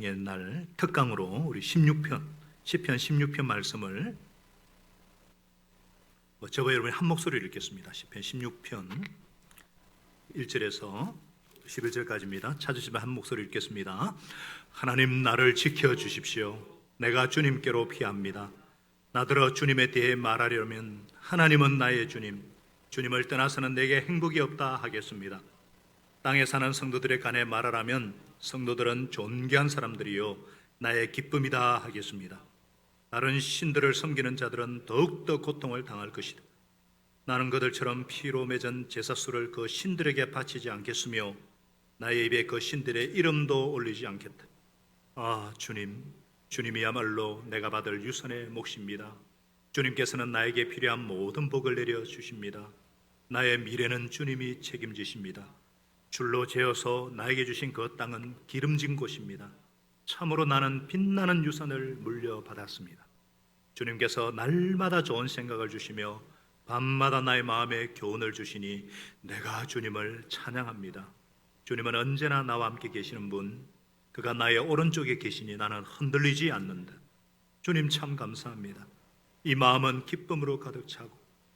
옛날 특강으로 우리 16편, 시편 16편 말씀을 저와 여러분이 한 목소리로 읽겠습니다. 시편 16편 1절에서 11절까지입니다. 찾으시면 한 목소리 읽겠습니다. 하나님, 나를 지켜주십시오. 내가 주님께로 피합니다. 나더러 주님에 대해 말하려면 하나님은 나의 주님, 주님을 떠나서는 내게 행복이 없다 하겠습니다. 땅에 사는 성도들의 간에 말하라면 성도들은 존귀한 사람들이요 나의 기쁨이다 하겠습니다. 다른 신들을 섬기는 자들은 더욱더 고통을 당할 것이다. 나는 그들처럼 피로 맺은 제사수를 그 신들에게 바치지 않겠으며 나의 입에 그 신들의 이름도 올리지 않겠다. 아, 주님이야말로 내가 받을 유산의 몫입니다. 주님께서는 나에게 필요한 모든 복을 내려 주십니다. 나의 미래는 주님이 책임지십니다. 줄로 재어서 나에게 주신 그 땅은 기름진 곳입니다. 참으로 나는 빛나는 유산을 물려받았습니다. 주님께서 날마다 좋은 생각을 주시며 밤마다 나의 마음에 교훈을 주시니 내가 주님을 찬양합니다. 주님은 언제나 나와 함께 계시는 분, 그가 나의 오른쪽에 계시니 나는 흔들리지 않는다. 주님 참 감사합니다. 이 마음은 기쁨으로 가득 차고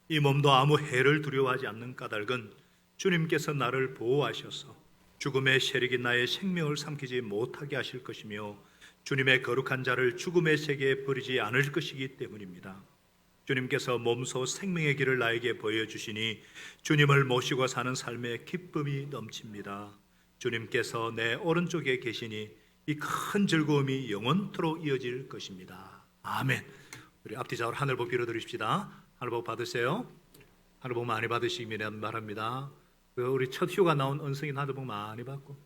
이 몸도 아무 해를 두려워하지 않는 까닭은 주님께서 나를 보호하셔서 죽음의 세력이 나의 생명을 삼키지 못하게 하실 것이며 주님의 거룩한 자를 죽음의 세계에 버리지 않을 것이기 때문입니다. 주님께서 몸소 생명의 길을 나에게 보여주시니 주님을 모시고 사는 삶에 기쁨이 넘칩니다. 주님께서 내 오른쪽에 계시니 이 큰 즐거움이 영원토록 이어질 것입니다. 아멘. 우리 앞뒤 좌우로 하늘 복 빌어드립시다. 하늘 복 받으세요. 하늘 복 많이 받으시기 바랍니다. 우리 첫 휴가 나온 은성이 하늘 복 많이 받고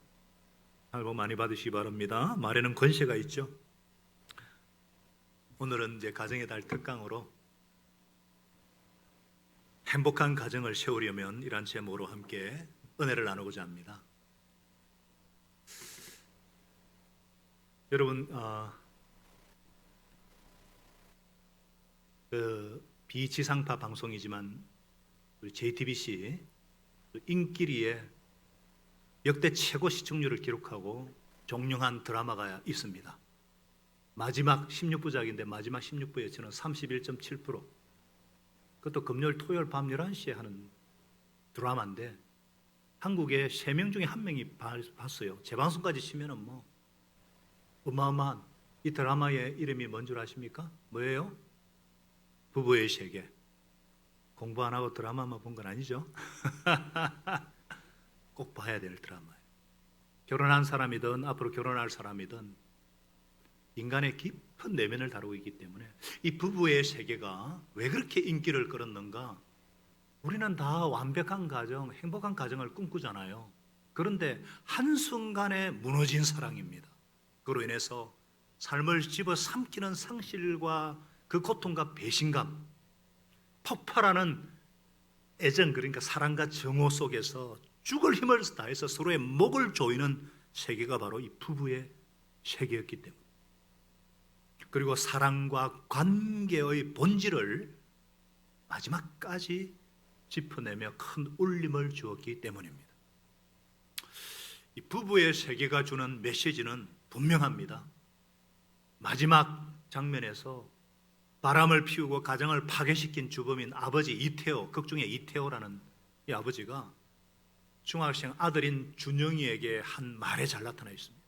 하늘 복 많이 받으시기 바랍니다. 말에는 권세가 있죠. 오늘은 이제 가정의 달 특강으로 행복한 가정을 세우려면 이란 제목으로 함께 은혜를 나누고자 합니다. 여러분, 비지상파 방송이지만 우리 JTBC 인기리에 역대 최고 시청률을 기록하고 종영한 드라마가 있습니다. 마지막 16부작인데 마지막 16부에 저는 31.7%, 그것도 금요일 토요일 밤 11시에 하는 드라마인데 한국에 3명 중에 1명이 봤어요. 재방송까지 치면은 뭐 어마어마한 이 드라마의 이름이 뭔 줄 아십니까? 뭐예요? 부부의 세계. 공부 안 하고 드라마만 본 건 아니죠? 꼭 봐야 될 드라마예요. 결혼한 사람이든 앞으로 결혼할 사람이든 인간의 깊은 내면을 다루고 있기 때문에 이 부부의 세계가 왜 그렇게 인기를 끌었는가? 우리는 다 완벽한 가정, 행복한 가정을 꿈꾸잖아요. 그런데 한순간에 무너진 사랑입니다. 그로 인해서 삶을 집어삼키는 상실과 그 고통과 배신감, 폭발하는 애정, 그러니까 사랑과 정오 속에서 죽을 힘을 다해서 서로의 목을 조이는 세계가 바로 이 부부의 세계였기 때문에, 그리고 사랑과 관계의 본질을 마지막까지 짚어내며 큰 울림을 주었기 때문입니다. 이 부부의 세계가 주는 메시지는 분명합니다. 마지막 장면에서 바람을 피우고 가정을 파괴시킨 주범인 아버지 이태호, 극중의 이태호라는 이 아버지가 중학생 아들인 준영이에게 한 말에 잘 나타나 있습니다.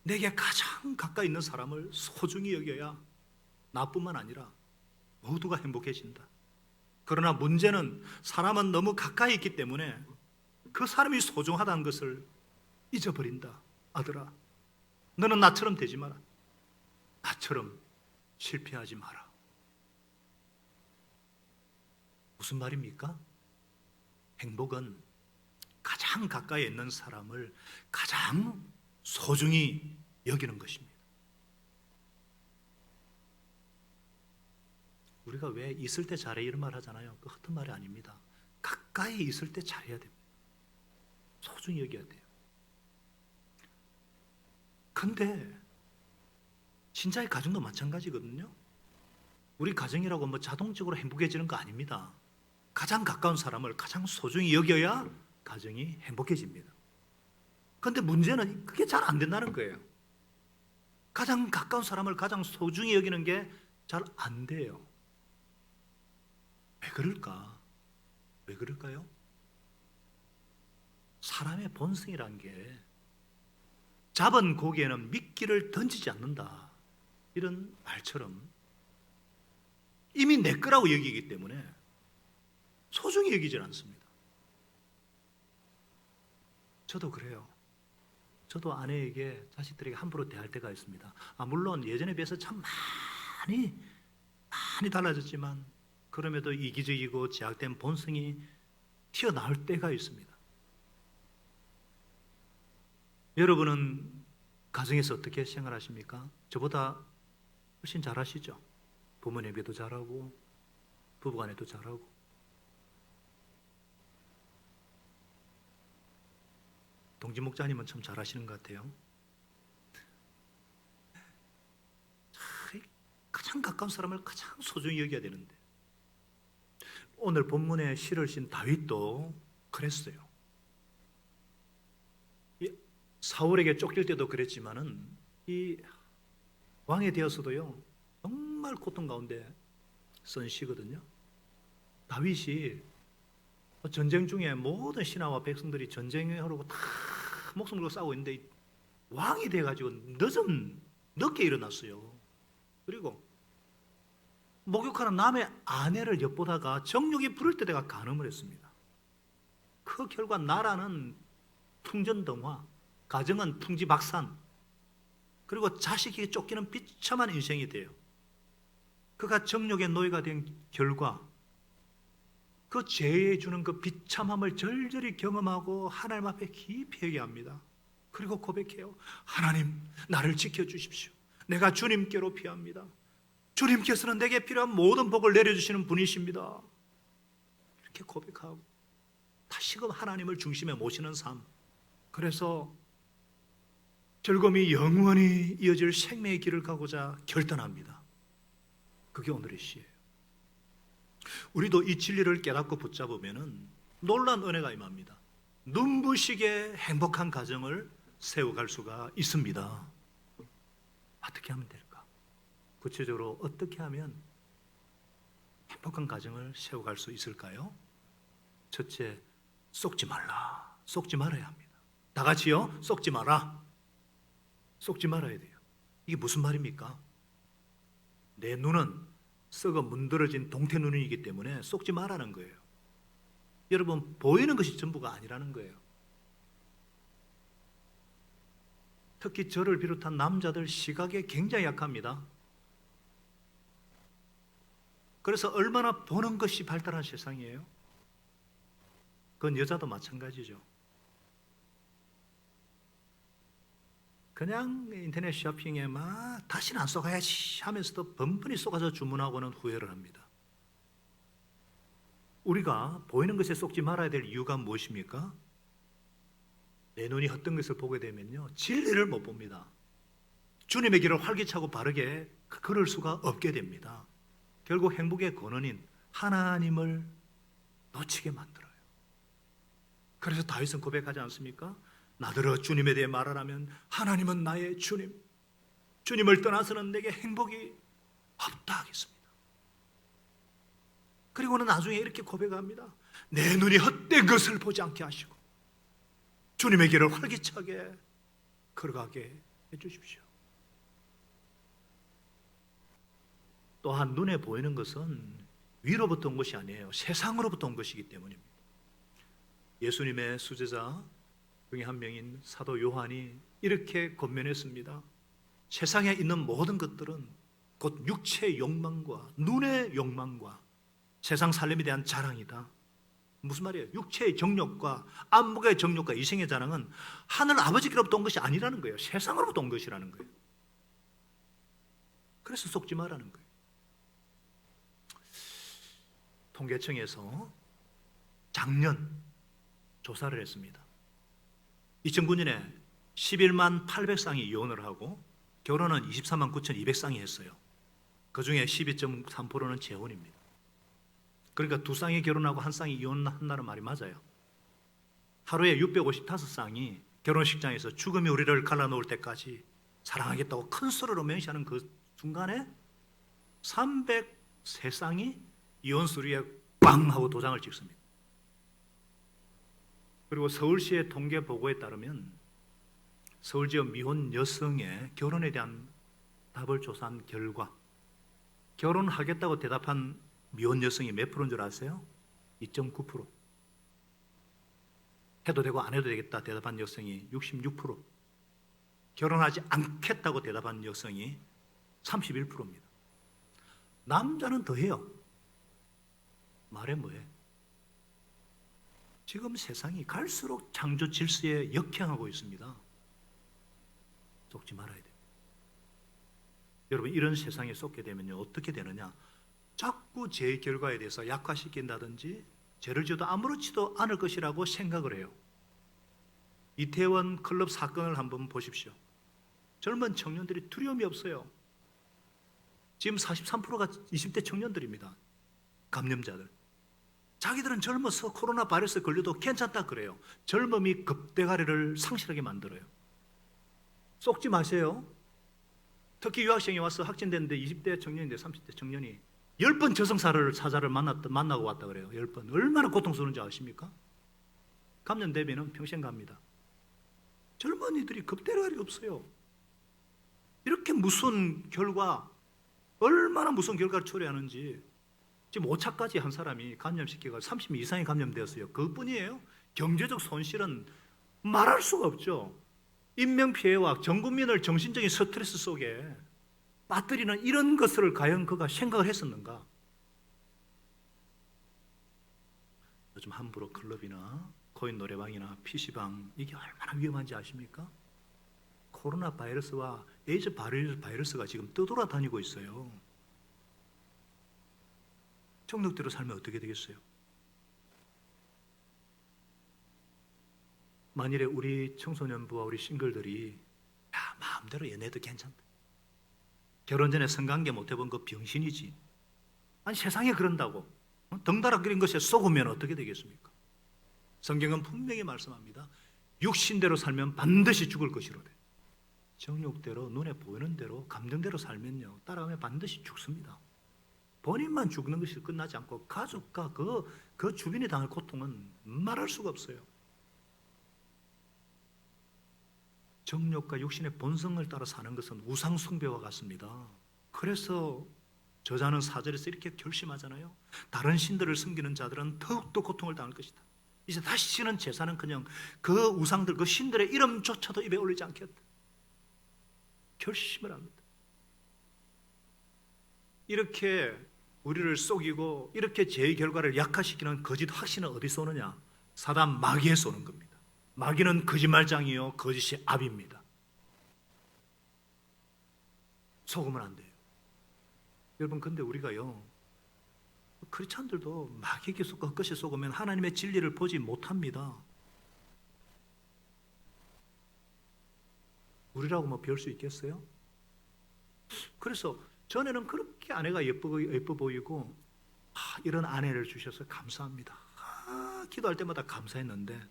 내게 가장 가까이 있는 사람을 소중히 여겨야 나뿐만 아니라 모두가 행복해진다. 그러나 문제는 사람은 너무 가까이 있기 때문에 그 사람이 소중하다는 것을 잊어버린다. 아들아, 너는 나처럼 되지 마라. 나처럼 실패하지 마라. 무슨 말입니까? 행복은 가장 가까이 있는 사람을 가장 소중히 여기는 것입니다. 우리가 왜 있을 때 잘해 이런 말 하잖아요. 그 같은 말이 아닙니다. 가까이 있을 때 잘해야 됩니다. 소중히 여겨야 돼요. 근데 진짜의 가정도 마찬가지거든요. 우리 가정이라고 뭐 자동적으로 행복해지는 거 아닙니다. 가장 가까운 사람을 가장 소중히 여겨야 가정이 행복해집니다. 그런데 문제는 그게 잘 안 된다는 거예요. 가장 가까운 사람을 가장 소중히 여기는 게 잘 안 돼요. 왜 그럴까? 왜 그럴까요? 사람의 본성이란 게 잡은 고기에는 미끼를 던지지 않는다, 이런 말처럼 이미 내 거라고 여기기 때문에 소중히 여기질 않습니다. 저도 그래요. 저도 아내에게, 자식들에게 함부로 대할 때가 있습니다. 물론 예전에 비해서 참 많이 달라졌지만 그럼에도 이기적이고 제약된 본성이 튀어나올 때가 있습니다. 여러분은 가정에서 어떻게 생활하십니까? 저보다 훨씬 잘하시죠? 부모님에게도 잘하고 부부간에도 잘하고. 동지 목자님은 참 잘하시는 것 같아요. 가장 가까운 사람을 가장 소중히 여겨야 되는데, 오늘 본문에 시를 쓴 다윗도 그랬어요. 사울에게 쫓길 때도 그랬지만은 이 왕이 되어서도요 정말 고통 가운데 쓴 시거든요. 다윗이 전쟁 중에 모든 신하와 백성들이 전쟁하려고 다 목숨 걸고 싸우고 있는데 왕이 돼가지고 늦게 일어났어요. 그리고 목욕하는 남의 아내를 엿보다가 정욕이 부를 때 내가 간음을 했습니다. 그 결과 나라는 풍전등화, 가정은 풍지박산, 그리고 자식에게 쫓기는 비참한 인생이 돼요. 그가 정욕의 노예가 된 결과 그 죄에 주는 그 비참함을 절절히 경험하고 하나님 앞에 깊이 회개합니다. 그리고 고백해요. 하나님, 나를 지켜주십시오. 내가 주님께로 피합니다. 주님께서는 내게 필요한 모든 복을 내려주시는 분이십니다. 이렇게 고백하고 다시금 하나님을 중심에 모시는 삶. 그래서 즐거움이 영원히 이어질 생명의 길을 가고자 결단합니다. 그게 오늘의 시예요. 우리도 이 진리를 깨닫고 붙잡으면 놀라운 은혜가 임합니다. 눈부시게 행복한 가정을 세워갈 수가 있습니다. 어떻게 하면 될까? 구체적으로 어떻게 하면 행복한 가정을 세워갈 수 있을까요? 첫째, 속지 말라. 속지 말아야 합니다. 다 같이요. 속지 마라. 속지 말아야 돼요. 이게 무슨 말입니까? 내 눈은 썩어 문드러진 동태 눈이기 때문에 속지 말라는 거예요. 여러분, 보이는 것이 전부가 아니라는 거예요. 특히 저를 비롯한 남자들 시각에 굉장히 약합니다. 그래서 얼마나 보는 것이 발달한 세상이에요. 그건 여자도 마찬가지죠. 그냥 인터넷 쇼핑에 막 다시는 안 쏘가야지 하면서도 번번이 쏘가서 주문하고는 후회를 합니다. 우리가 보이는 것에 속지 말아야 될 이유가 무엇입니까? 내 눈이 헛된 것을 보게 되면요 진리를 못 봅니다. 주님의 길을 활기차고 바르게 걸을 수가 없게 됩니다. 결국 행복의 근원인 하나님을 놓치게 만들어요. 그래서 다윗은 고백하지 않습니까? 나더러 주님에 대해 말하라면 하나님은 나의 주님, 주님을 떠나서는 내게 행복이 없다 하겠습니다. 그리고는 나중에 이렇게 고백합니다. 내 눈이 헛된 것을 보지 않게 하시고 주님의 길을 활기차게 걸어가게 해주십시오. 또한 눈에 보이는 것은 위로부터 온 것이 아니에요. 세상으로부터 온 것이기 때문입니다. 예수님의 수제자 중에 한 명인 사도 요한이 이렇게 권면했습니다. 세상에 있는 모든 것들은 곧 육체의 욕망과 눈의 욕망과 세상 살림에 대한 자랑이다. 무슨 말이에요? 육체의 정욕과 안목의 정욕과 이생의 자랑은 하늘 아버지께로부터 온 것이 아니라는 거예요. 세상으로부터 온 것이라는 거예요. 그래서 속지 말라는 거예요. 통계청에서 작년 조사를 했습니다. 2009년에 11만 800쌍이 이혼을 하고 결혼은 23만 9,200쌍이 했어요. 그중에 12.3%는 재혼입니다. 그러니까 두 쌍이 결혼하고 한 쌍이 이혼한다는 말이 맞아요. 하루에 655쌍이 결혼식장에서 죽음이 우리를 갈라놓을 때까지 사랑하겠다고 큰 소리로 맹세하는 그 순간에 303쌍이 이혼 서류에 빵 하고 도장을 찍습니다. 그리고 서울시의 통계 보고에 따르면 서울 지역 미혼 여성의 결혼에 대한 답을 조사한 결과 결혼하겠다고 대답한 미혼 여성이 몇 프로인 줄 아세요? 2.9%. 해도 되고 안 해도 되겠다 대답한 여성이 66%. 결혼하지 않겠다고 대답한 여성이 31%입니다. 남자는 더해요. 말해 뭐해? 지금 세상이 갈수록 창조 질서에 역행하고 있습니다. 속지 말아야 돼요. 여러분 이런 세상에 속게 되면요 어떻게 되느냐? 자꾸 제 결과에 대해서 약화시킨다든지 죄를 지어도 아무렇지도 않을 것이라고 생각을 해요. 이태원 클럽 사건을 한번 보십시오. 젊은 청년들이 두려움이 없어요. 지금 43%가 20대 청년들입니다. 감염자들. 자기들은 젊어서 코로나 바이러스에 걸려도 괜찮다 그래요. 젊음이 급대가리를 상실하게 만들어요. 속지 마세요. 특히 유학생이 와서 확진됐는데 20대 청년인데 30대 청년이 10번 저승사자를 만나고 왔다 그래요. 10번. 얼마나 고통스러운지 아십니까? 감염되면 평생 갑니다. 젊은이들이 급대가리 없어요. 이렇게 무서운 결과, 얼마나 무서운 결과를 초래하는지. 지금 5차까지 한 사람이 감염시켜가 30명 이상이 감염되었어요. 그것뿐이에요. 경제적 손실은 말할 수가 없죠. 인명피해와 전 국민을 정신적인 스트레스 속에 빠뜨리는 이런 것을 과연 그가 생각을 했었는가? 요즘 함부로 클럽이나 코인 노래방이나 PC방 이게 얼마나 위험한지 아십니까? 코로나 바이러스와 에이즈 바이러스가 지금 떠돌아다니고 있어요. 정력대로 살면 어떻게 되겠어요? 만일에 우리 청소년부와 우리 싱글들이 야 마음대로 연애도 괜찮다. 결혼 전에 성관계 못 해본 거 병신이지. 아니 세상에 그런다고 덩달아 그린 것에 속으면 어떻게 되겠습니까? 성경은 분명히 말씀합니다. 육신대로 살면 반드시 죽을 것이로되 정욕대로 눈에 보이는 대로 감정대로 살면요 따라가면 반드시 죽습니다. 본인만 죽는 것이 끝나지 않고 가족과 그 주변이 당할 고통은 말할 수가 없어요. 정욕과 육신의 본성을 따라 사는 것은 우상 숭배와 같습니다. 그래서 저자는 4절에서 이렇게 결심하잖아요. 다른 신들을 섬기는 자들은 더욱더 고통을 당할 것이다. 이제 다시는 제사는커녕 그 우상들, 그 신들의 이름조차도 입에 올리지 않겠다. 결심을 합니다. 이렇게 우리를 속이고 이렇게 죄의 결과를 약화시키는 거짓 확신은 어디서 오느냐? 사단 마귀에서 오는 겁니다. 마귀는 거짓말장이요 거짓이 압입니다. 속으면 안 돼요. 여러분 근데 우리가요 크리스찬들도 마귀에게 겉것이 속으면 하나님의 진리를 보지 못합니다. 우리라고 뭐 배울 수 있겠어요? 그래서 전에는 그렇게 아내가 예뻐 보이고 이런 아내를 주셔서 감사합니다. 기도할 때마다 감사했는데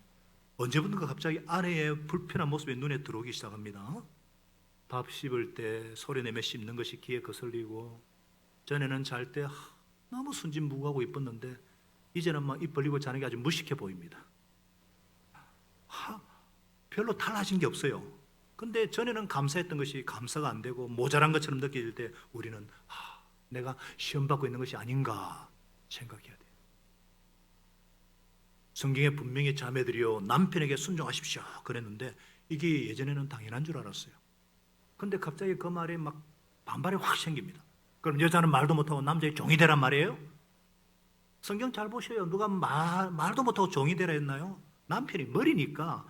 언제부턴가 갑자기 아내의 불편한 모습이 눈에 들어오기 시작합니다. 밥 씹을 때 소리내며 씹는 것이 귀에 거슬리고 전에는 잘 때 너무 순진무구하고 이뻤는데 이제는 막 입 벌리고 자는 게 아주 무식해 보입니다. 별로 달라진 게 없어요. 근데 전에는 감사했던 것이 감사가 안 되고 모자란 것처럼 느껴질 때 우리는 내가 시험 받고 있는 것이 아닌가 생각해야 돼요. 성경에 분명히 자매들이여 남편에게 순종하십시오 그랬는데 이게 예전에는 당연한 줄 알았어요. 근데 갑자기 그 말에 막 반발이 확 생깁니다. 그럼 여자는 말도 못하고 남자의 종이 되란 말이에요? 성경 잘 보셔요. 누가 말도 못하고 종이 되라 했나요? 남편이 머리니까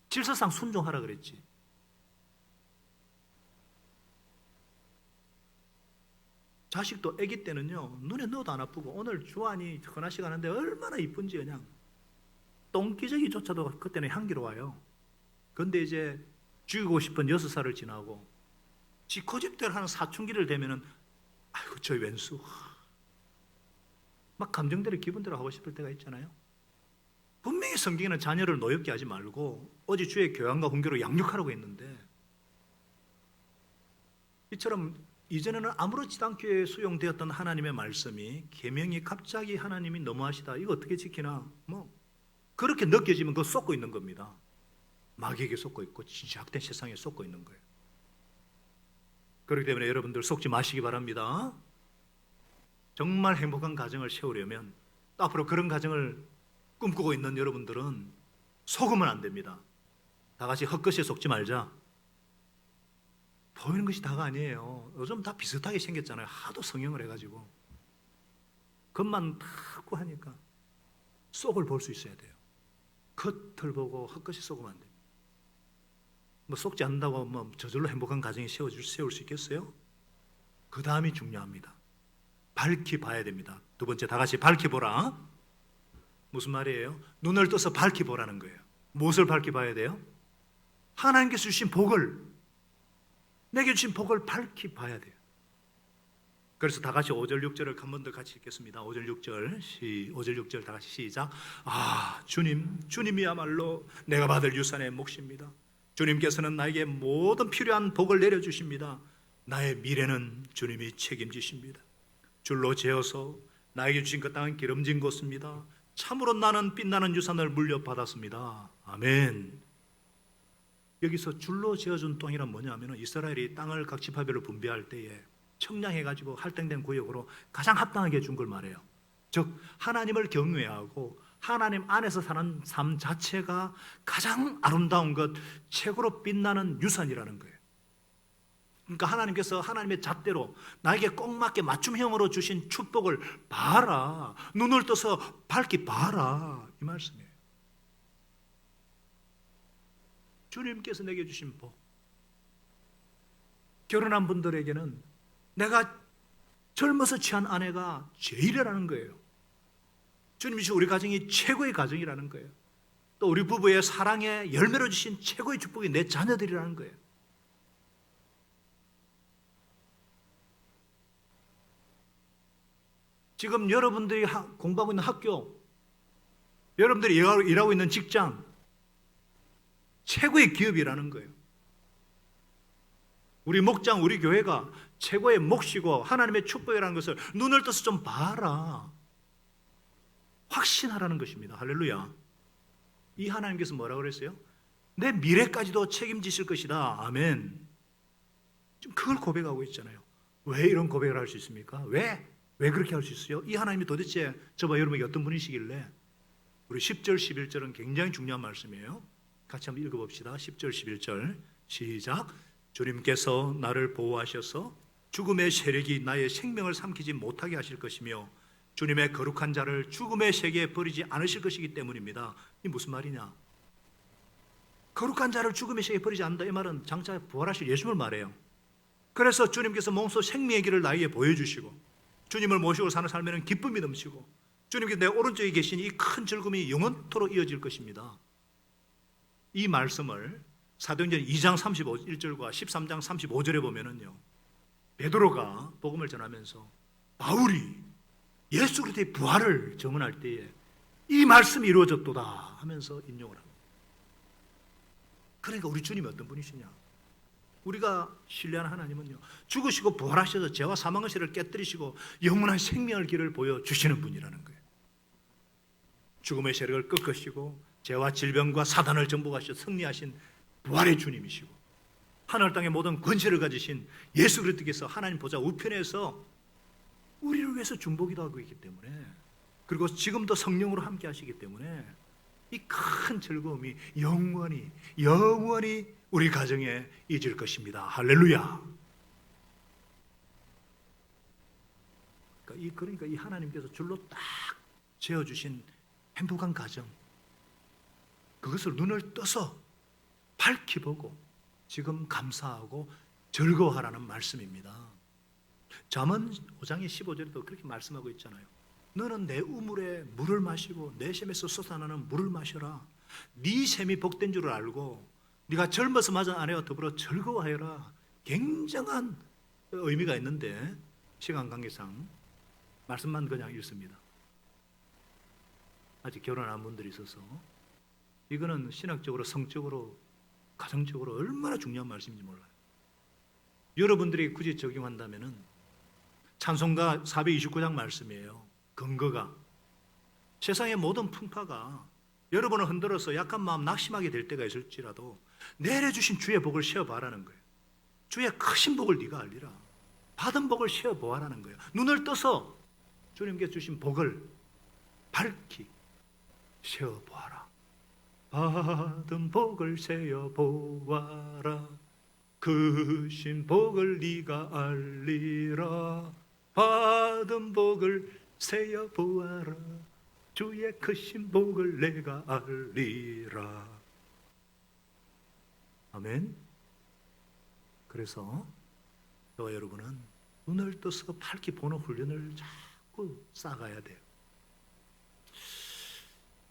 질서상 순종하라 그랬지. 자식도 아기 때는요 눈에 넣어도 안 아프고 오늘 주안이 헌화식 하는데 얼마나 이쁜지 그냥 똥기저귀조차도 그때는 향기로워요. 근데 이제 죽이고 싶은 6살을 지나고 지 고집대로 하는 사춘기를 되면은 아이고 저 왼수 막 감정대로 기분대로 하고 싶을 때가 있잖아요. 분명히 성경에는 자녀를 노엽게 하지 말고 어제 주의 교양과 훈계로 양육하라고 했는데, 이처럼 이전에는 아무렇지도 않게 수용되었던 하나님의 말씀이 계명이 갑자기 하나님이 너무하시다, 이거 어떻게 지키나, 뭐 그렇게 느껴지면 그거 쏟고 있는 겁니다. 마귀에게 쏟고 있고 지적된 세상에 쏟고 있는 거예요. 그렇기 때문에 여러분들 속지 마시기 바랍니다. 정말 행복한 가정을 세우려면, 또 앞으로 그런 가정을 꿈꾸고 있는 여러분들은 속으면 안 됩니다. 다 같이 헛것에 속지 말자. 보이는 것이 다가 아니에요. 요즘 다 비슷하게 생겼잖아요. 하도 성형을 해가지고 겉만 탁고 하니까 속을 볼 수 있어야 돼요. 겉을 보고 헛것이 속으면 안 돼요. 뭐 속지 않는다고 뭐 저절로 행복한 가정이 세울 수 있겠어요? 그 다음이 중요합니다. 밝히 봐야 됩니다. 두 번째, 다 같이 밝히 보라. 무슨 말이에요? 눈을 떠서 밝히 보라는 거예요. 무엇을 밝히 봐야 돼요? 하나님께서 주신 복을, 내게 주신 복을 밝히 봐야 돼요. 그래서 다 같이 5절 6절을 한 번 더 같이 읽겠습니다. 5절 6절 다 같이 시작. 주님이야말로 내가 받을 유산의 몫입니다. 주님께서는 나에게 모든 필요한 복을 내려주십니다. 나의 미래는 주님이 책임지십니다. 줄로 재어서 나에게 주신 그 땅은 기름진 곳입니다. 참으로 나는 빛나는 유산을 물려받았습니다. 아멘. 여기서 줄로 재어준 땅이란 뭐냐면, 이스라엘이 땅을 각 지파별로 분배할 때에 청량해가지고 할당된 구역으로 가장 합당하게 준 걸 말해요. 즉 하나님을 경외하고 하나님 안에서 사는 삶 자체가 가장 아름다운 것, 최고로 빛나는 유산이라는 거예요. 그러니까 하나님께서 하나님의 잣대로 나에게 꼭 맞게 맞춤형으로 주신 축복을 봐라, 눈을 떠서 밝히 봐라, 이 말씀이에요. 주님께서 내게 주신 복, 결혼한 분들에게는 내가 젊어서 취한 아내가 제일이라는 거예요. 주님이 주신 우리 가정이 최고의 가정이라는 거예요. 또 우리 부부의 사랑의 열매로 주신 최고의 축복이 내 자녀들이라는 거예요. 지금 여러분들이 공부하고 있는 학교, 여러분들이 일하고 있는 직장, 최고의 기업이라는 거예요. 우리 목장, 우리 교회가 최고의 몫이고 하나님의 축복이라는 것을 눈을 떠서 좀 봐라, 확신하라는 것입니다. 할렐루야. 이 하나님께서 뭐라고 그랬어요? 내 미래까지도 책임지실 것이다. 아멘. 지금 그걸 고백하고 있잖아요. 왜 이런 고백을 할 수 있습니까? 왜 그렇게 할 수 있어요? 이 하나님이 도대체 저와 여러분에게 어떤 분이시길래? 우리 10절 11절은 굉장히 중요한 말씀이에요. 같이 한번 읽어봅시다. 10절 11절 시작. 주님께서 나를 보호하셔서 죽음의 세력이 나의 생명을 삼키지 못하게 하실 것이며 주님의 거룩한 자를 죽음의 세계에 버리지 않으실 것이기 때문입니다. 이 무슨 말이냐? 거룩한 자를 죽음의 세계에 버리지 않는다, 이 말은 장차 부활하실 예수님을 말해요. 그래서 주님께서 몸소 생명의 길을 나에게 보여주시고 주님을 모시고 사는 삶에는 기쁨이 넘치고 주님께서 내 오른쪽에 계신 이 큰 즐거움이 영원토록 이어질 것입니다. 이 말씀을 사도행전 2장 31절과 13장 35절에 보면은요, 베드로가 복음을 전하면서 바울이 예수 그리스도의 부활을 증언할 때에 이 말씀이 이루어졌도다 하면서 인용을 합니다. 그러니까 우리 주님이 어떤 분이시냐? 우리가 신뢰하는 하나님은요, 죽으시고 부활하셔서 죄와 사망의 세를 깨뜨리시고 영원한 생명의 길을 보여주시는 분이라는 거예요. 죽음의 세력을 꺾으시고 죄와 질병과 사단을 정복하셔 승리하신 부활의 주님이시고 하늘 땅의 모든 권세를 가지신 예수 그리스도께서 하나님 보좌 우편에서 우리를 위해서 중보기도 하고 있기 때문에, 그리고 지금도 성령으로 함께 하시기 때문에 이 큰 즐거움이 영원히 우리 가정에 있을 것입니다. 할렐루야. 그러니까 이 하나님께서 줄로 딱 재어주신 행복한 가정, 그것을 눈을 떠서 밝히 보고 지금 감사하고 즐거워하라는 말씀입니다. 잠언 5장의 15절에도 그렇게 말씀하고 있잖아요. 너는 내 우물에 물을 마시고 내 샘에서 솟아나는 물을 마셔라. 네 샘이 복된 줄을 알고 네가 젊어서 맞은 아내와 더불어 즐거워하여라. 굉장한 의미가 있는데 시간 관계상 말씀만 그냥 읽습니다. 아직 결혼 안 한 분들이 있어서 이거는 신학적으로, 성적으로, 가정적으로 얼마나 중요한 말씀인지 몰라요. 여러분들이 굳이 적용한다면은 찬송가 429장 말씀이에요. 근거가 세상의 모든 풍파가 여러분을 흔들어서 약한 마음 낙심하게 될 때가 있을지라도 내려주신 주의 복을 쉬어봐라는 거예요. 주의 크신 복을 네가 알리라. 받은 복을 쉬어보아라는 거예요. 눈을 떠서 주님께 주신 복을 밝히 쉬어보아라. 받은 복을 세어보아라. 크신 복을 네가 알리라. 받은 복을 세어보아라. 주의 크신 복을 내가 알리라. 아멘. 그래서 저와 여러분은 눈을 떠서 밝히 보는 훈련을 자꾸 쌓아가야 돼요.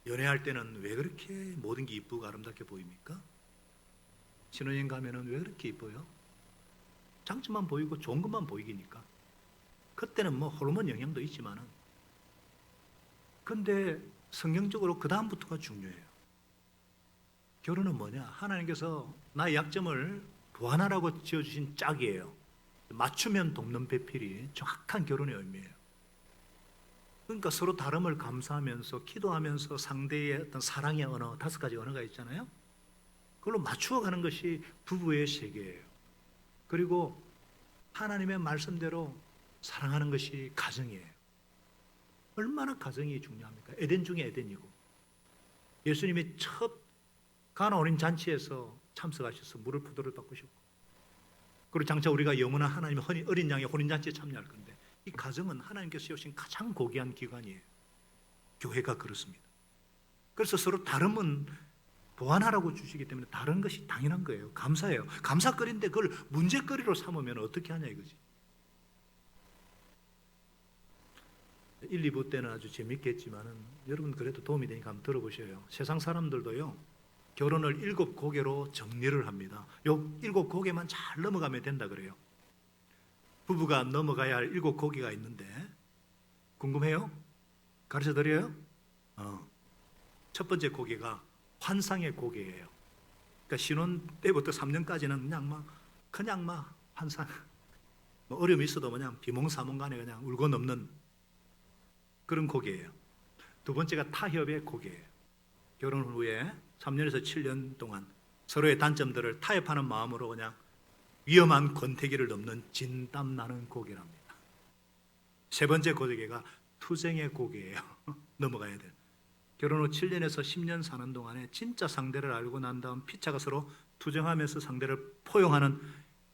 연애할 때는 왜 그렇게 모든 게 이쁘고 아름답게 보입니까? 신혼여행 가면은 왜 그렇게 이뻐요? 장점만 보이고 좋은 것만 보이기니까. 그때는 뭐 호르몬 영향도 있지만은, 근데 성경적으로 그 다음부터가 중요해요. 결혼은 뭐냐? 하나님께서 나의 약점을 보완하라고 지어주신 짝이에요. 맞추면 돕는 배필이 정확한 결혼의 의미예요. 그러니까 서로 다름을 감수하면서 기도하면서 상대의 어떤 사랑의 언어, 5가지 언어가 있잖아요. 그걸로 맞추어 가는 것이 부부의 세계예요. 그리고 하나님의 말씀대로 사랑하는 것이 가정이에요. 얼마나 가정이 중요합니까? 에덴 중에 에덴이고, 예수님이 첫 가나 어린 잔치에서 참석하셔서 물을 포도를 바꾸셨고, 그리고 장차 우리가 영원한 하나님의 어린 양의 혼인잔치에 참여할 건데, 이 가정은 하나님께서 세우신 가장 고귀한 기관이에요. 교회가 그렇습니다. 그래서 서로 다름은 보완하라고 주시기 때문에 다른 것이 당연한 거예요. 감사해요. 감사거리인데 그걸 문제거리로 삼으면 어떻게 하냐 이거지. 1, 2부 때는 아주 재밌겠지만은 여러분 그래도 도움이 되니까 한번 들어보셔요. 세상 사람들도요, 결혼을 7고개로 정리를 합니다. 요 7고개만 잘 넘어가면 된다 그래요. 부부가 넘어가야 할 7고개가 있는데 궁금해요? 가르쳐 드려요? 첫 번째 고개가 환상의 고개예요. 그러니까 신혼 때부터 3년까지는 그냥 막 환상, 뭐 어려움이 있어도 그냥 비몽사몽간에 그냥 울고 넘는 그런 고개예요. 두 번째가 타협의 고개예요. 결혼 후에 3년에서 7년 동안 서로의 단점들을 타협하는 마음으로 그냥 위험한 권태기를 넘는 진땀 나는 고개랍니다. 세 번째 고개가 투쟁의 고개예요. 넘어가야 돼요. 결혼 후 7년에서 10년 사는 동안에 진짜 상대를 알고 난 다음 피차가 서로 투쟁하면서 상대를 포용하는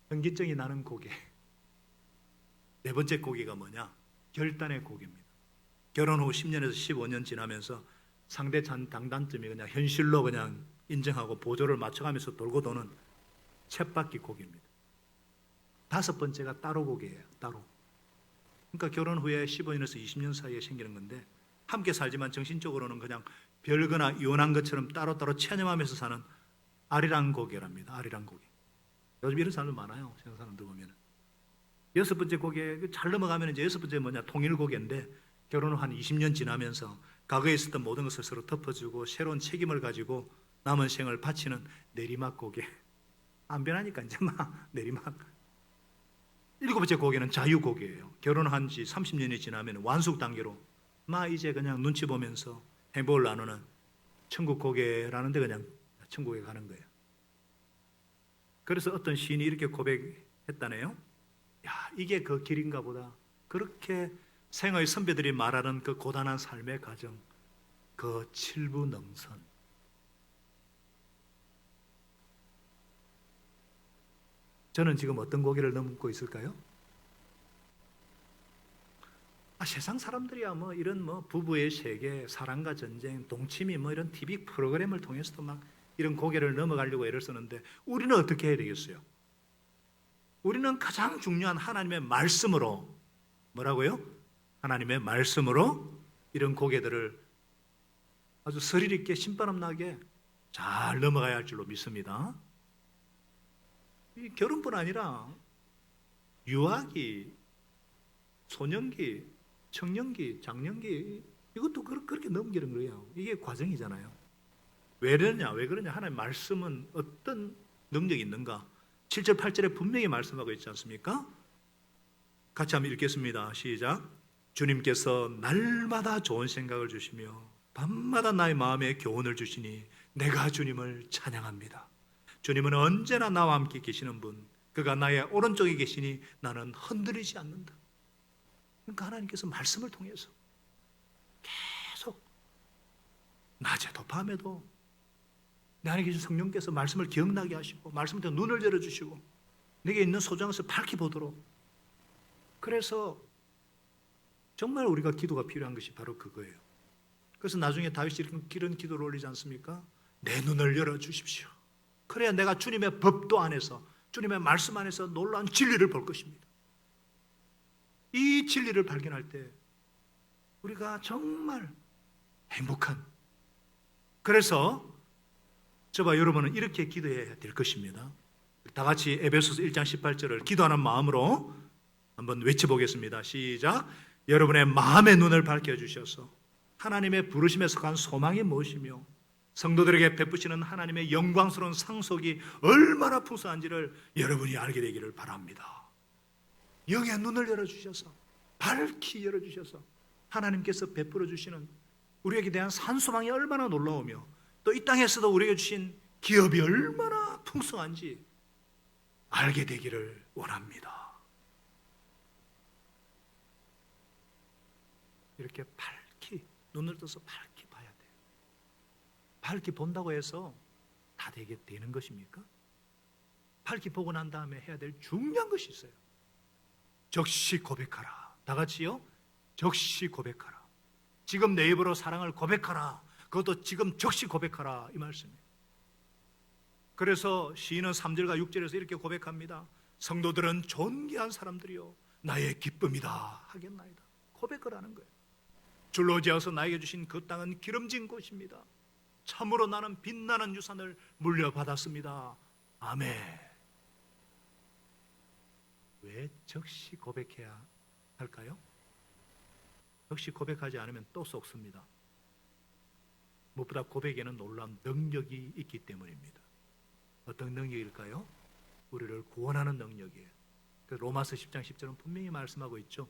현기증이 나는 고개. 네 번째 고개가 뭐냐? 결단의 고개입니다. 결혼 후 10년에서 15년 지나면서 상대 장단점이 그냥 현실로 그냥 인정하고 보조를 맞춰가면서 돌고 도는 쳇바퀴 고개입니다. 다섯 번째가 따로 고개예요. 따로. 그러니까 결혼 후에 15년에서 20년 사이에 생기는 건데, 함께 살지만 정신적으로는 그냥 별거나 이혼한 것처럼 따로따로 체념하면서 사는 아리랑 고개랍니다. 아리랑 고개. 요즘 이런 사람들 많아요. 세상 사람들 보면. 여섯 번째 고개 잘 넘어가면 이제 여섯 번째 뭐냐? 통일 고개인데, 결혼 후 한 20년 지나면서 과거에 있었던 모든 것을 서로 덮어주고 새로운 책임을 가지고 남은 생을 바치는 내리막 고개. 안 변하니까 이제 막 내리막. 일곱 번째 고개는 자유 고개예요. 결혼한 지 30년이 지나면 완숙 단계로 막 이제 그냥 눈치 보면서 행복을 나누는 천국 고개라는데 그냥 천국에 가는 거예요. 그래서 어떤 시인이 이렇게 고백했다네요. 야, 이게 그 길인가 보다. 그렇게 생의 선배들이 말하는 그 고단한 삶의 과정, 그 칠부넘선. 저는 지금 어떤 고개를 넘고 있을까요? 세상 사람들이야 뭐 이런 뭐 부부의 세계, 사랑과 전쟁, 동치미 뭐 이런 TV 프로그램을 통해서도 막 이런 고개를 넘어가려고 애를 쓰는데, 우리는 어떻게 해야 되겠어요? 우리는 가장 중요한 하나님의 말씀으로, 뭐라고요? 하나님의 말씀으로 이런 고개들을 아주 스릴 있게 신바람 나게 잘 넘어가야 할 줄로 믿습니다. 이 결혼뿐 아니라 유아기, 소년기, 청년기, 장년기, 이것도 그렇게 넘기는 거예요. 이게 과정이잖아요. 왜 그러냐? 왜 그러냐? 하나님 말씀은 어떤 능력이 있는가? 7절 8절에 분명히 말씀하고 있지 않습니까? 같이 한번 읽겠습니다. 시작. 주님께서 날마다 좋은 생각을 주시며 밤마다 나의 마음에 교훈을 주시니 내가 주님을 찬양합니다. 주님은 언제나 나와 함께 계시는 분, 그가 나의 오른쪽에 계시니 나는 흔들리지 않는다. 그러니까 하나님께서 말씀을 통해서 계속 낮에도 밤에도 내 안에 계신 성령께서 말씀을 기억나게 하시고 말씀을 통해 눈을 열어주시고 내게 있는 소중한 것을 밝히 보도록. 그래서 정말 우리가 기도가 필요한 것이 바로 그거예요. 그래서 나중에 다윗이 이런 기도를 올리지 않습니까? 내 눈을 열어주십시오. 그래야 내가 주님의 법도 안에서, 주님의 말씀 안에서 놀라운 진리를 볼 것입니다. 이 진리를 발견할 때 우리가 정말 행복한, 그래서 저와 여러분은 이렇게 기도해야 될 것입니다. 다 같이 에베소서 1장 18절을 기도하는 마음으로 한번 외쳐보겠습니다. 시작. 여러분의 마음의 눈을 밝혀주셔서 하나님의 부르심에 속한 소망이 무엇이며 성도들에게 베푸시는 하나님의 영광스러운 상속이 얼마나 풍성한지를 여러분이 알게 되기를 바랍니다. 영의 눈을 열어주셔서, 밝히 열어주셔서 하나님께서 베풀어 주시는 우리에게 대한 산소망이 얼마나 놀라우며 또 이 땅에서도 우리에게 주신 기업이 얼마나 풍성한지 알게 되기를 원합니다. 이렇게 밝히 눈을 떠서 밝히 봐야 돼요. 밝히 본다고 해서 다 되게 되는 것입니까? 밝히 보고 난 다음에 해야 될 중요한 것이 있어요. 적시 고백하라. 다 같이요. 적시 고백하라. 지금 내 입으로 사랑을 고백하라. 그것도 지금 적시 고백하라. 이 말씀이에요. 그래서 시인은 3절과 6절에서 이렇게 고백합니다. 성도들은 존귀한 사람들이요 나의 기쁨이다 하겠나이다. 고백을 하는 거예요. 줄로 지어서 나에게 주신 그 땅은 기름진 곳입니다. 참으로 나는 빛나는 유산을 물려받았습니다. 아멘. 왜 적시 고백해야 할까요? 적시 고백하지 않으면 또 속습니다. 무엇보다 고백에는 놀라운 능력이 있기 때문입니다. 어떤 능력일까요? 우리를 구원하는 능력이에요. 로마서 10장 10절은 분명히 말씀하고 있죠.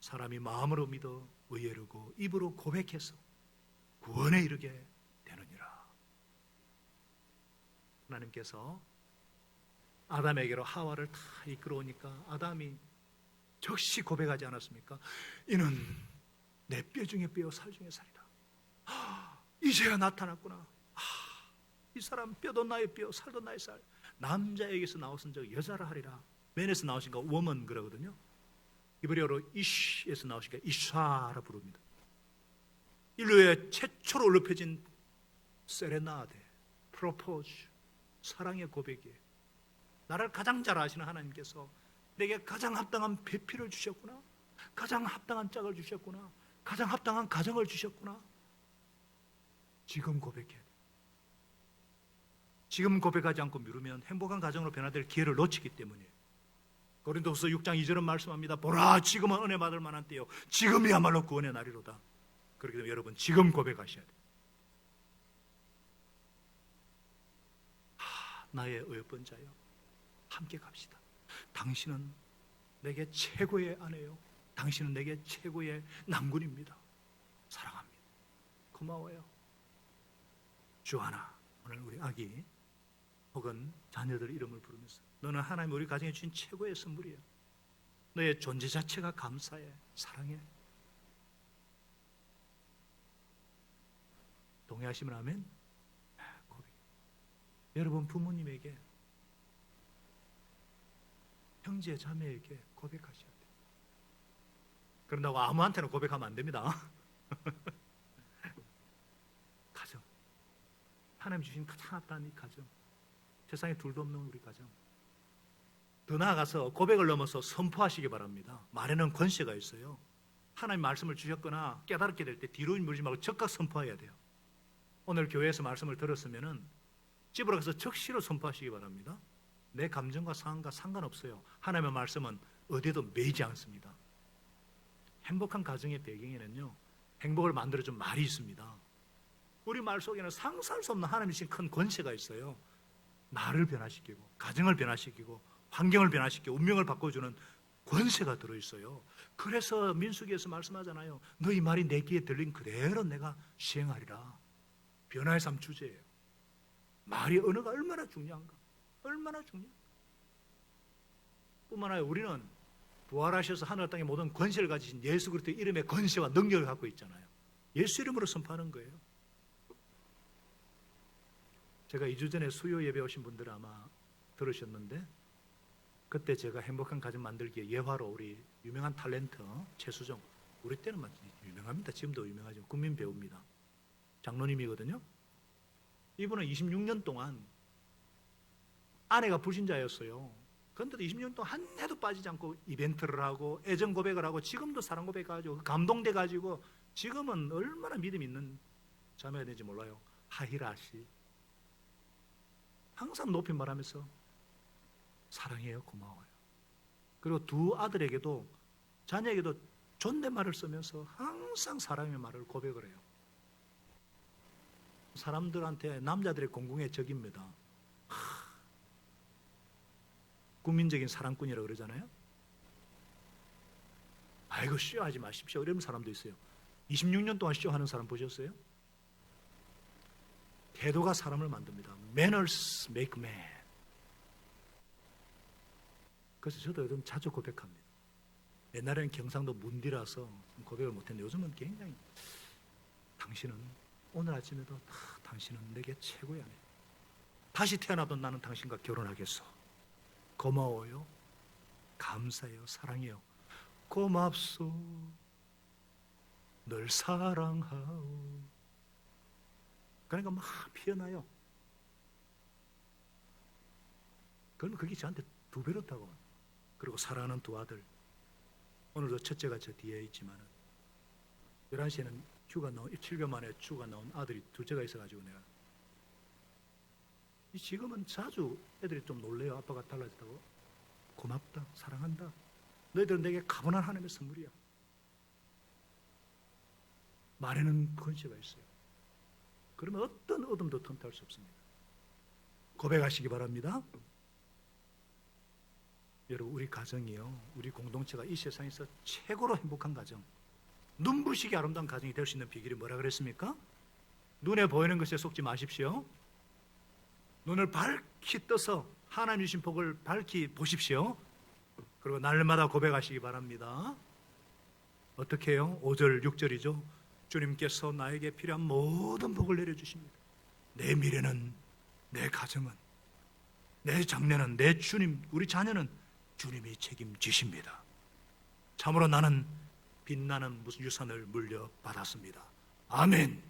사람이 마음으로 믿어 의에 이르고 입으로 고백해서 구원에 이르게 되느니라. 하나님께서 아담에게로 하와를 다 이끌어오니까 아담이 적시 고백하지 않았습니까? 이는 내 뼈 중에 뼈, 살 중에 살이다. 이제야 나타났구나. 이 사람 뼈도 나의 뼈, 살도 나의 살. 남자에게서 나왔은 적 여자라 하리라. 맨에서 나오시니까 woman 그러거든요. 히브리어로 이시에서 나오시니까 이샤라 부릅니다. 인류의 최초로 언급해진 세레나데, 프로포즈, 사랑의 고백이에요. 나를 가장 잘 아시는 하나님께서 내게 가장 합당한 배필을 주셨구나. 가장 합당한 짝을 주셨구나. 가장 합당한 가정을 주셨구나. 지금 고백해야 돼. 지금 고백하지 않고 미루면 행복한 가정으로 변화될 기회를 놓치기 때문이에요. 고린도후서 6장 2절은 말씀합니다. 보라, 지금은 은혜 받을 만한 때요 지금이야말로 구원의 날이로다. 그렇기 때문에 여러분 지금 고백하셔야 돼요. 나의 어여쁜 자여, 함께 갑시다. 당신은 내게 최고의 아내요, 당신은 내게 최고의 남군입니다. 사랑합니다. 고마워요. 주하나, 오늘 우리 아기 혹은 자녀들 이름을 부르면서 너는 하나님 우리 가정에 주신 최고의 선물이에요. 너의 존재 자체가 감사해, 사랑해. 동의하시면 아멘. 고백. 여러분 부모님에게, 형제 자매에게 고백하셔야 돼요. 그런다고 아무한테나 고백하면 안 됩니다. 가정, 하나님 주신 가장 합당한 이 가정, 세상에 둘도 없는 우리 가정, 더 나아가서 고백을 넘어서 선포하시기 바랍니다. 말에는 권세가 있어요. 하나님 말씀을 주셨거나 깨달게 될 때 뒤로 물지 말고 적극 선포해야 돼요. 오늘 교회에서 말씀을 들었으면은 집으로 가서 적시로 선포하시기 바랍니다. 내 감정과 상황과 상관없어요. 하나님의 말씀은 어디에도 매이지 않습니다. 행복한 가정의 배경에는요, 행복을 만들어준 말이 있습니다. 우리 말 속에는 상상할 수 없는 하나님이 주신 큰 권세가 있어요. 나를 변화시키고 가정을 변화시키고 환경을 변화시키고 운명을 바꿔주는 권세가 들어있어요. 그래서 민수기에서 말씀하잖아요. 너희 말이 내 귀에 들린 그대로 내가 시행하리라. 변화의 삶 주제예요. 말이 언어가 얼마나 중요한가. 얼마나 중요한가. 뿐만 아니라 우리는 부활하셔서 하늘 땅의 모든 권세를 가지신 예수 그리스도의 이름의 권세와 능력을 갖고 있잖아요. 예수 이름으로 선포하는 거예요. 제가 2주 전에 수요 예배 오신 분들 아마 들으셨는데, 그때 제가 행복한 가정 만들기에 예화로 우리 유명한 탤런트 최수정, 우리 때는 유명합니다. 지금도 유명하죠. 국민 배우입니다. 장로님이거든요. 이분은 26년 동안 아내가 불신자였어요. 그런데도 26년 동안 한 해도 빠지지 않고 이벤트를 하고 애정 고백을 하고 지금도 사랑 고백하고 감동돼 가지고 지금은 얼마나 믿음 있는 자매가 되는지 몰라요. 하히라 씨. 항상 높임말하면서 사랑해요, 고마워요. 그리고 두 아들에게도 자녀에게도 존댓말을 쓰면서 항상 사랑의 말을 고백을 해요. 사람들한테 남자들의 공공의 적입니다. 국민적인 사랑꾼이라고 그러잖아요. 아이고 쇼하지 마십시오 이런 사람도 있어요. 26년 동안 쇼하는 사람 보셨어요? 태도가 사람을 만듭니다. Manners make man. 그래서 저도 요즘 자주 고백합니다. 옛날에는 경상도 문디라서 고백을 못했는데 요즘은 굉장히 당신은 오늘 아침에도 당신은 내게 최고야. 다시 태어나도 나는 당신과 결혼하겠어. 고마워요. 감사해요. 사랑해요. 고맙소. 널 사랑하오. 그러니까 막 피어나요. 그러면 그게 저한테 두 배로 타고. 그리고 사랑하는 두 아들. 오늘도 첫째가 저 뒤에 있지만 11시에는 휴가 나온 7개월 만에 휴가 나온 아들이 둘째가 있어가지고 내가 지금은 자주 애들이 좀 놀래요. 아빠가 달라졌다고. 고맙다. 사랑한다. 너희들은 내게 가분한 하나님의 선물이야. 말에는 권세가 있어요. 그러면 어떤 어둠도 틈탈 수 없습니다. 고백하시기 바랍니다. 여러분, 우리 가정이요, 우리 공동체가 이 세상에서 최고로 행복한 가정, 눈부시게 아름다운 가정이 될 수 있는 비결이 뭐라 그랬습니까? 눈에 보이는 것에 속지 마십시오. 눈을 밝히 떠서 하나님 주신 복을 밝히 보십시오. 그리고 날마다 고백하시기 바랍니다. 어떻게 해요? 5절, 6절이죠. 주님께서 나에게 필요한 모든 복을 내려주십니다. 내 미래는, 내 가정은, 내 장래는, 내 주님, 우리 자녀는 주님이 책임지십니다. 참으로 나는 빛나는 무슨 유산을 물려받았습니다. 아멘.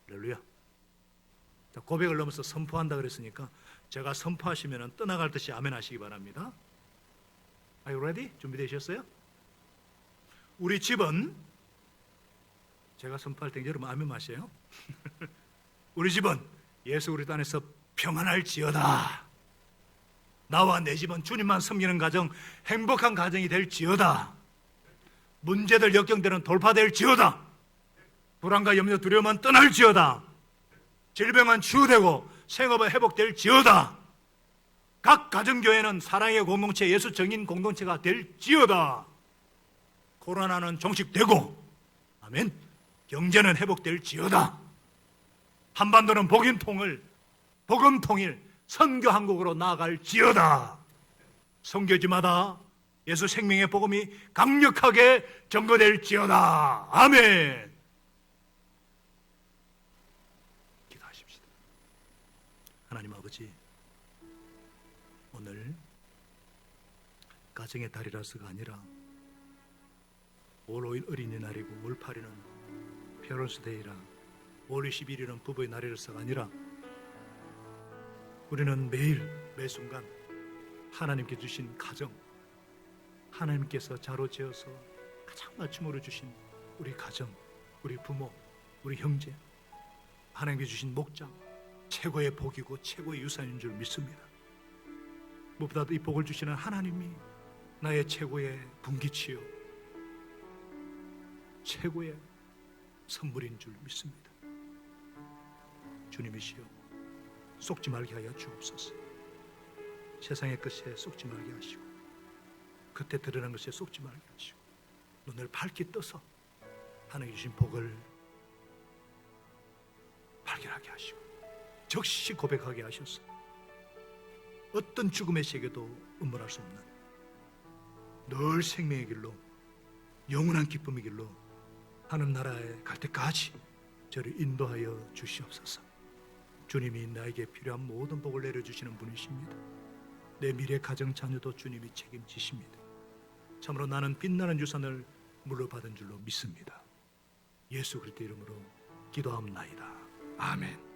할렐루야. 자, 고백을 넘어서 선포한다 그랬으니까 제가 선포하시면 떠나갈 듯이 아멘 하시기 바랍니다. Are you ready? 준비되셨어요? 우리 집은, 제가 선포할 때 여러분 아멘 마세요. 우리 집은 예수 그리스도 안에서 평안할지어다. 나와 내 집은 주님만 섬기는 가정, 행복한 가정이 될지어다. 문제들 역경들은 돌파될지어다. 불안과 염려 두려움은 떠날지어다. 질병은 치유되고 생업은 회복될지어다. 각 가정교회는 사랑의 공동체, 예수 정인 공동체가 될지어다. 코로나는 종식되고, 아멘. 경제는 회복될지어다. 한반도는 복음통일 선교한국으로 나아갈지어다. 선교지마다 예수 생명의 복음이 강력하게 전거될지어다. 아멘. 기도하십시다. 하나님 아버지, 오늘 가정의 달이라서가 아니라 올 5일 어린이날이고 올 8일은 페런스데이라, 올 21일은 부부의 날이라서가 아니라 우리는 매일 매순간 하나님께 주신 가정, 하나님께서 자로 지어서 가장 맞춤으로 주신 우리 가정, 우리 부모, 우리 형제, 하나님께 주신 목장, 최고의 복이고 최고의 유산인 줄 믿습니다. 무엇보다도 이 복을 주시는 하나님이 나의 최고의 분기치요, 최고의 선물인 줄 믿습니다. 주님이시여, 속지 말게 하여 주옵소서. 세상의 것에 속지 말게 하시고 겉에 드러난 것에 속지 말게 하시고 눈을 밝게 떠서 하나님 주신 복을 발견하게 하시고 즉시 고백하게 하셔서 어떤 죽음의 세계도 음모할 수 없는 늘 생명의 길로, 영원한 기쁨의 길로 하는 나라에 갈 때까지 저를 인도하여 주시옵소서. 주님이 나에게 필요한 모든 복을 내려주시는 분이십니다. 내 미래 가정 자녀도 주님이 책임지십니다. 참으로 나는 빛나는 유산을 물려받은 줄로 믿습니다. 예수 그리스도 이름으로 기도합나이다. 아멘.